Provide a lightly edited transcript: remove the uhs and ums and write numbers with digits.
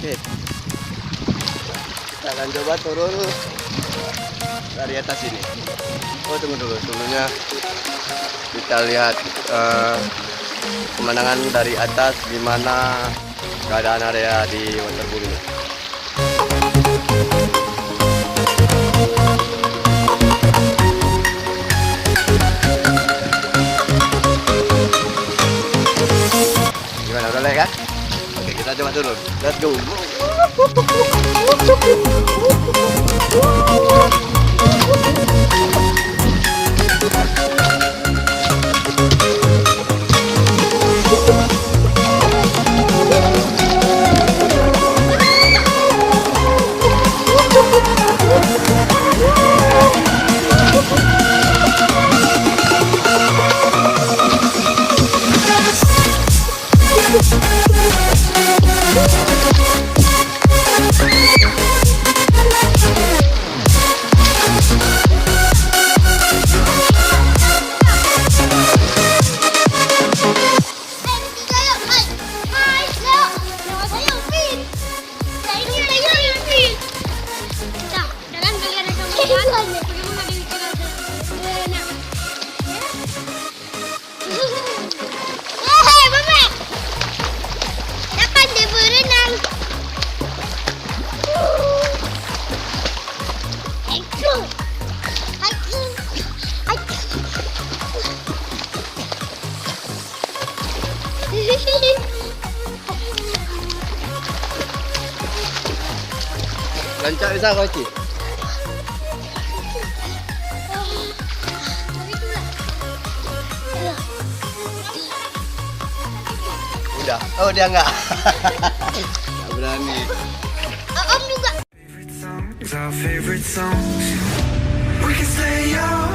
Oke. Kita akan coba turun dari atas ini. Oh, tunggu dulu. Sebelumnya kita lihat pemandangan dari atas gimana keadaan area di waterpool ini. Gimana, udah kan? Oke, kita coba turun. Let's go. Lancak bisa kau Ci? Udah. Oh, dia enggak. Enggak berani. Om juga. Favorite songs. We can stay out